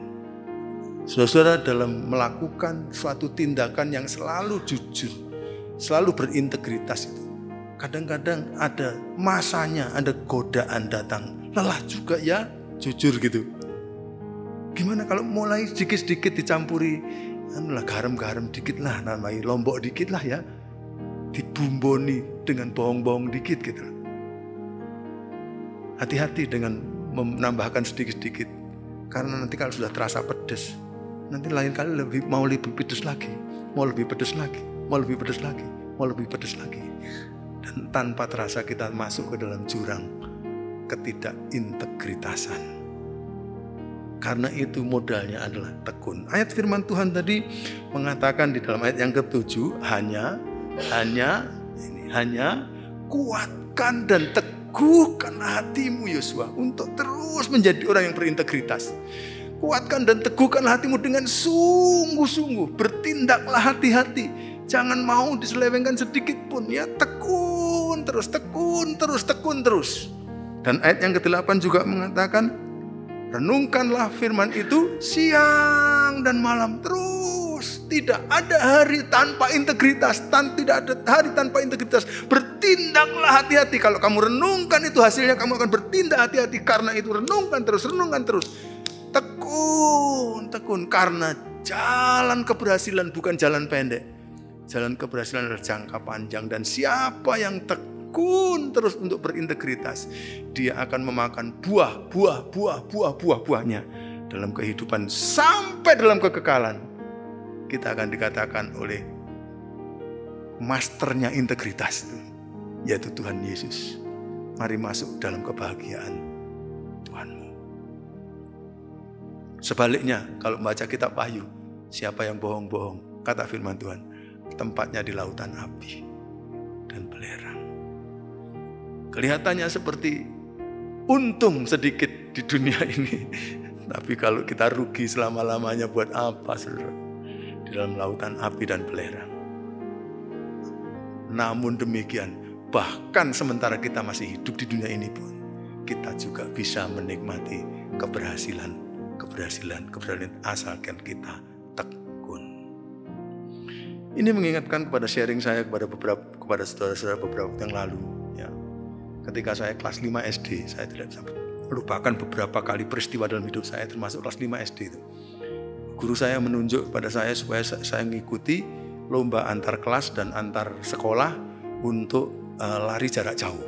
Saudara-saudara, dalam melakukan suatu tindakan yang selalu jujur, selalu berintegritas itu, kadang-kadang ada masanya, ada godaan datang. Lelah juga ya, jujur gitu. Gimana kalau mulai sedikit-sedikit dicampuri garam-garam dikit lah, namanya lombok dikit lah ya, dibumboni dengan bohong-bohong dikit gitu. Hati-hati dengan menambahkan sedikit-sedikit, karena nanti kalau sudah terasa pedas, nanti lain kali mau lebih pedas lagi, mau lebih pedas lagi, mau lebih pedas lagi, mau lebih pedas lagi, dan tanpa terasa kita masuk ke dalam jurang ketidakintegritasan. Karena itu modalnya adalah tekun. Ayat firman Tuhan tadi mengatakan di dalam ayat yang ke-7, hanya kuatkan dan teguhkan hatimu Yosua untuk terus menjadi orang yang berintegritas. Kuatkan dan teguhkan hatimu dengan sungguh-sungguh, bertindaklah hati-hati. Jangan mau diselewengkan sedikit pun ya, tekun terus. Dan ayat yang ke-8 juga mengatakan, renungkanlah firman itu siang dan malam, terus Tidak ada hari tanpa integritas, tidak ada hari tanpa integritas. Bertindaklah hati-hati. Kalau kamu renungkan itu hasilnya, kamu akan bertindak hati-hati. Karena itu renungkan terus. Tekun. Karena jalan keberhasilan bukan jalan pendek. Jalan keberhasilan adalah jangka panjang. Dan siapa yang tekun terus untuk berintegritas, dia akan memakan buahnya dalam kehidupan sampai dalam kekekalan. Kita akan dikatakan oleh masternya integritas itu, yaitu Tuhan Yesus. Mari masuk dalam kebahagiaan Tuhanmu. Sebaliknya, kalau membaca kitab Wahyu, siapa yang bohong-bohong, kata firman Tuhan, tempatnya di lautan api dan belerang. Kelihatannya seperti untung sedikit di dunia ini, tapi kalau kita rugi selama-lamanya buat apa, saudara? Di dalam lautan api dan belerang. Namun demikian, bahkan sementara kita masih hidup di dunia ini pun, kita juga bisa menikmati keberhasilan asalkan kita tekun. Ini mengingatkan kepada sharing saya kepada saudara-saudara beberapa waktu yang lalu. Ya. Ketika saya kelas 5 SD, saya tidak bisa melupakan beberapa kali peristiwa dalam hidup saya, termasuk kelas 5 SD itu. Guru saya menunjuk kepada saya supaya saya mengikuti lomba antar kelas dan antar sekolah untuk lari jarak jauh.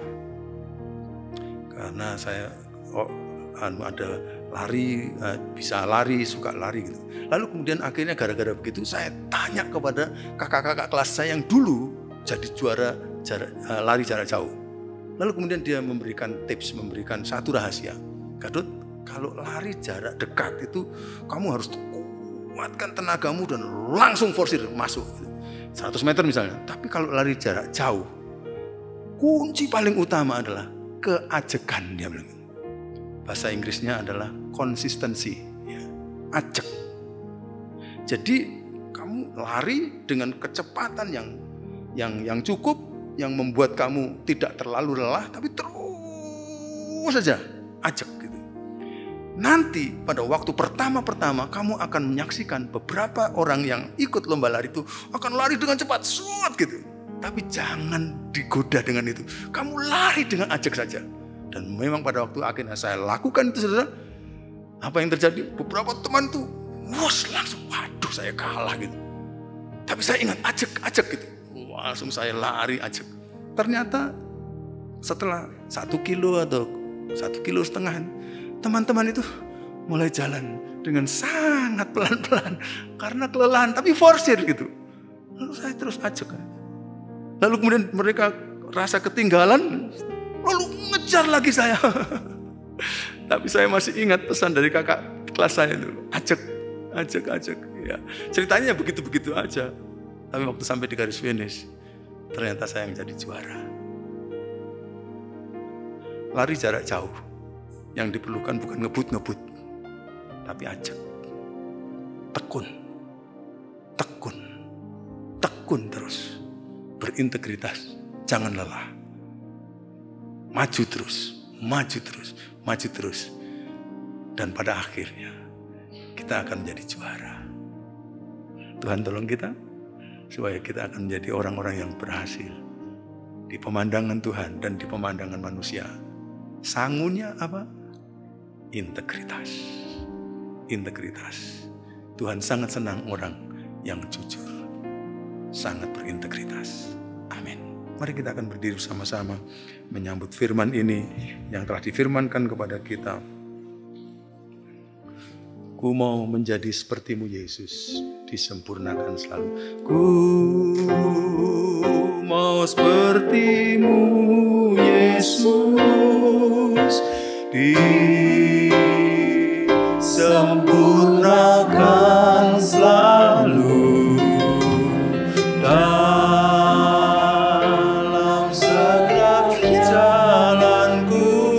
Karena saya ada lari, bisa lari, suka lari gitu. Lalu kemudian akhirnya gara-gara begitu saya tanya kepada kakak-kakak kelas saya yang dulu jadi juara lari jarak jauh. Lalu kemudian dia memberikan tips, memberikan satu rahasia. Gadot, kalau lari jarak dekat itu kamu harus kuatkan tenagamu dan langsung forsir masuk 100 meter misalnya. Tapi kalau lari jarak jauh, kunci paling utama adalah keajekan, dia bilang. Bahasa Inggrisnya adalah konsistensi, ya, ajek. Jadi kamu lari dengan kecepatan yang cukup, yang membuat kamu tidak terlalu lelah, tapi terus saja ajek. Nanti pada waktu pertama kamu akan menyaksikan beberapa orang yang ikut lomba lari itu akan lari dengan cepat, gitu. Tapi jangan digoda dengan itu. Kamu lari dengan ajak saja. Dan memang pada waktu akhirnya saya lakukan itu, saudara. Apa yang terjadi? Beberapa teman tuh, langsung, waduh saya kalah gitu. Tapi saya ingat ajak gitu. Langsung saya lari ajak. Ternyata setelah 1 kilo atau 1,5 kilo, teman-teman itu mulai jalan dengan sangat pelan-pelan karena kelelahan, tapi forsir gitu. Lalu saya terus ajak. Lalu kemudian mereka rasa ketinggalan, lalu ngejar lagi saya. Tapi saya masih ingat pesan dari kakak kelas saya itu, ajak. Ya, ceritanya begitu-begitu aja. Tapi waktu sampai di garis finish, ternyata saya yang jadi juara. Lari jarak jauh. Yang diperlukan bukan ngebut, tapi ajak. Tekun terus. Berintegritas, jangan lelah. Maju terus. Dan pada akhirnya kita akan menjadi juara. Tuhan tolong kita supaya kita akan menjadi orang-orang yang berhasil di pemandangan Tuhan dan di pemandangan manusia. Sangunya apa? Integritas. Tuhan sangat senang orang yang jujur, sangat berintegritas. Amin. Mari kita akan berdiri bersama-sama menyambut firman ini yang telah difirmankan kepada kita. Ku mau menjadi sepertimu Yesus, disempurnakan selalu. Ku mau sepertimu Yesus, disempurnakan selalu dalam segala jalanku,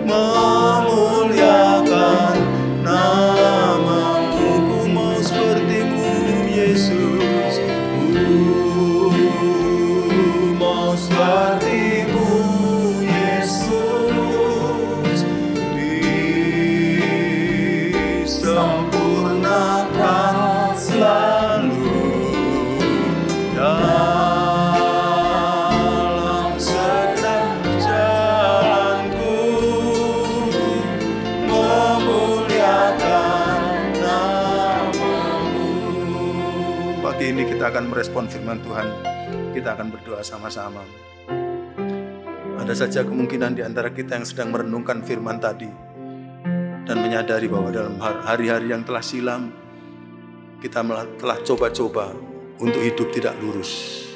memuliakan namamu. Ku mau sepertimu Yesus, ku mau sepertimu Yesus, ini kita akan merespon firman Tuhan. Kita akan berdoa sama-sama. Ada saja kemungkinan di antara kita yang sedang merenungkan firman tadi dan menyadari bahwa dalam hari-hari yang telah silam kita telah coba-coba untuk hidup tidak lurus.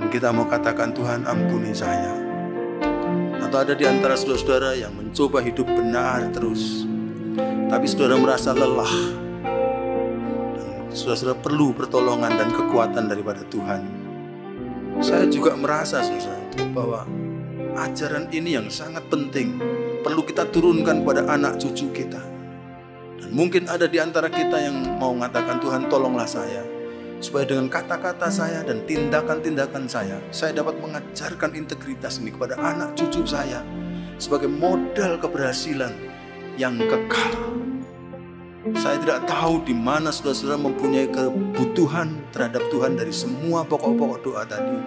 Dan kita mau katakan, Tuhan ampuni saya. Atau ada di antara saudara-saudara yang mencoba hidup benar terus, tapi saudara merasa lelah. Dan saudara-saudara perlu pertolongan dan kekuatan daripada Tuhan. Saya juga merasa, saudara, bahwa ajaran ini yang sangat penting perlu kita turunkan pada anak cucu kita. Dan mungkin ada di antara kita yang mau mengatakan, Tuhan tolonglah saya, supaya dengan kata-kata saya dan tindakan-tindakan saya dapat mengajarkan integritas ini kepada anak cucu saya sebagai modal keberhasilan yang kekal. Saya tidak tahu di mana saudara-saudara mempunyai kebutuhan terhadap Tuhan dari semua pokok-pokok doa tadi.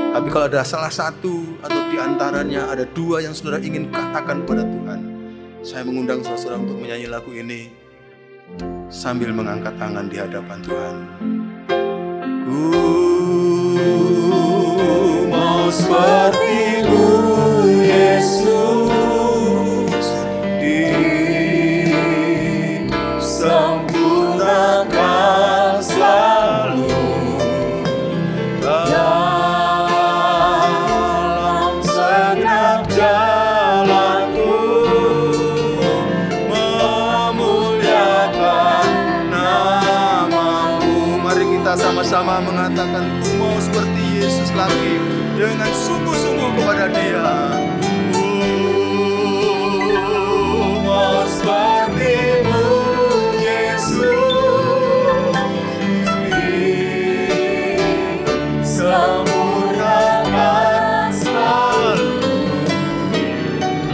Tapi kalau ada salah satu atau di antaranya ada dua yang saudara ingin katakan kepada Tuhan, saya mengundang saudara-saudara untuk menyanyi lagu ini sambil mengangkat tangan di hadapan Tuhan. Ku mau seperti-Mu Yesus, disempurnakan selalu dalam segenap jalanku, memuliakan nama-Mu. Mari kita sama-sama mengatakan, ku mau seperti Yesus lagi dengan sungguh-sungguh kepada Dia. Mau seperti-Mu Yesus, sempurnakan selalu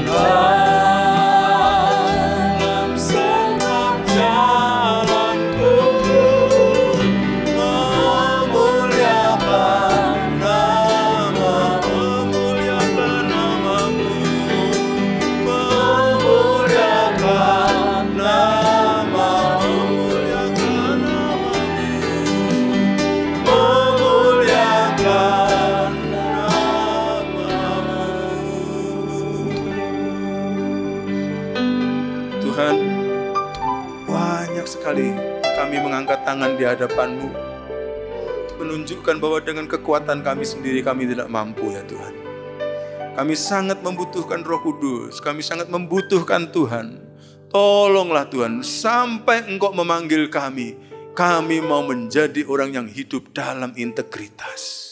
dalam segenap jalanku, memuliakan nama-Mu, memuliakan nama-Mu, memuliakan nama-Mu, memuliakan nama-Mu, memuliakan nama-Mu. Tuhan, banyak sekali kami mengangkat tangan di hadapan-Mu, menunjukkan bahwa dengan kekuatan kami sendiri kami tidak mampu ya Tuhan. Kami sangat membutuhkan Roh Kudus, kami sangat membutuhkan Tuhan. Tolonglah Tuhan, sampai Engkau memanggil kami mau menjadi orang yang hidup dalam integritas.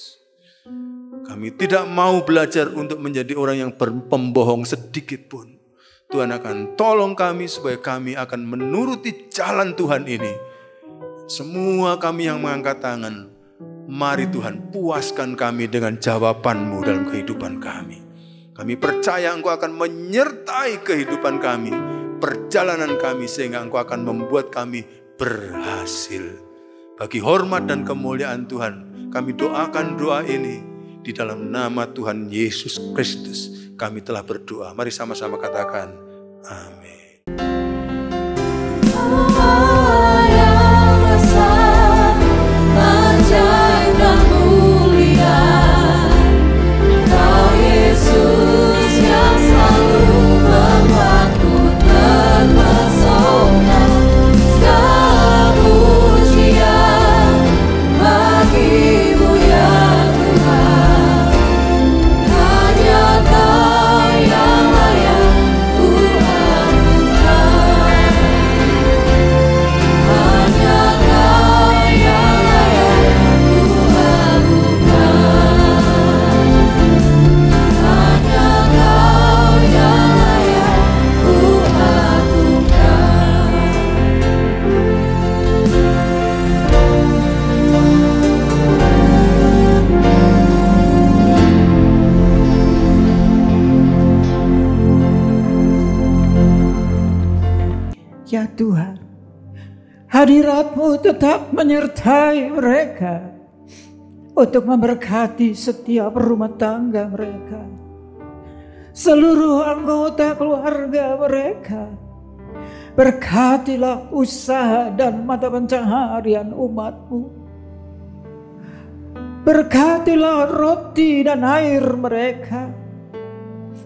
Kami tidak mau belajar untuk menjadi orang yang pembohong sedikit pun. Tuhan akan tolong kami supaya kami akan menuruti jalan Tuhan ini. Semua kami yang mengangkat tangan, mari Tuhan puaskan kami dengan jawaban-Mu dalam kehidupan kami. Kami percaya Engkau akan menyertai kehidupan kami, perjalanan kami, sehingga Engkau akan membuat kami berhasil. Bagi hormat dan kemuliaan Tuhan, kami doakan doa ini di dalam nama Tuhan Yesus Kristus. Kami telah berdoa. Mari sama-sama katakan, amin. Allah yang besar, ajaib dan mulia, Kau Yesus yang selalu membuatku terpesona. Segala pujian bagi-Mu ya Tuhan, hanya Kau yang layak ku anugerah. Hanya Kau yang layak ku anugerah. Hanya Kau yang layak ku anugerah. Ya Tuhan, hadirat-Mu tetap menyertai mereka untuk memberkati setiap rumah tangga mereka, seluruh anggota keluarga mereka. Berkatilah usaha dan mata pencaharian umat-Mu. Berkatilah roti dan air mereka.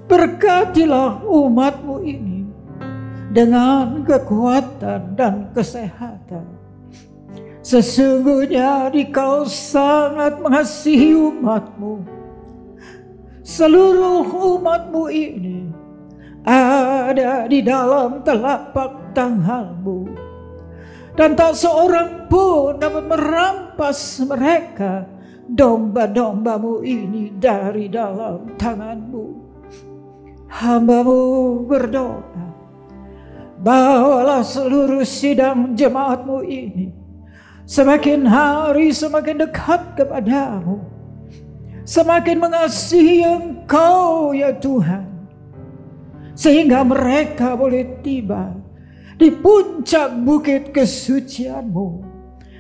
Berkatilah umat-Mu ini dengan kekuatan dan kesehatan. Sesungguhnya Dikau sangat mengasihi umat-Mu. Seluruh umat-Mu ini ada di dalam telapak tangan-Mu, dan tak seorang pun dapat merampas mereka, domba-domba-Mu ini, dari dalam tangan-Mu. Hamba-Mu berdoa, bawalah seluruh sidang jemaat-Mu ini semakin hari semakin dekat kepadamu, semakin mengasihi Engkau ya Tuhan, sehingga mereka boleh tiba di puncak bukit kesucian-Mu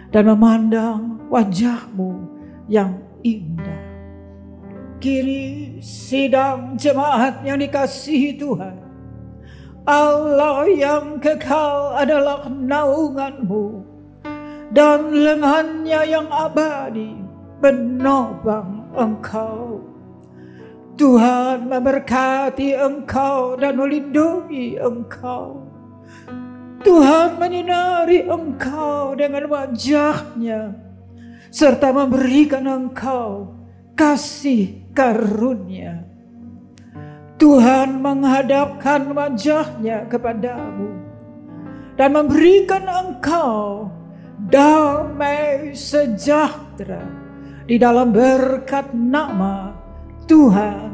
dan memandang wajah-Mu yang indah. Kini sidang jemaat yang dikasihi Tuhan, Allah yang kekal adalah naungan-Mu, dan lengannya yang abadi menopang Engkau. Tuhan memberkati Engkau dan melindungi Engkau. Tuhan menyinari Engkau dengan wajah-Nya, serta memberikan Engkau kasih karunia. Tuhan menghadapkan wajah-Nya kepadamu dan memberikan Engkau damai sejahtera di dalam berkat nama Tuhan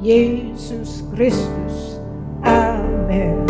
Yesus Kristus. Amin.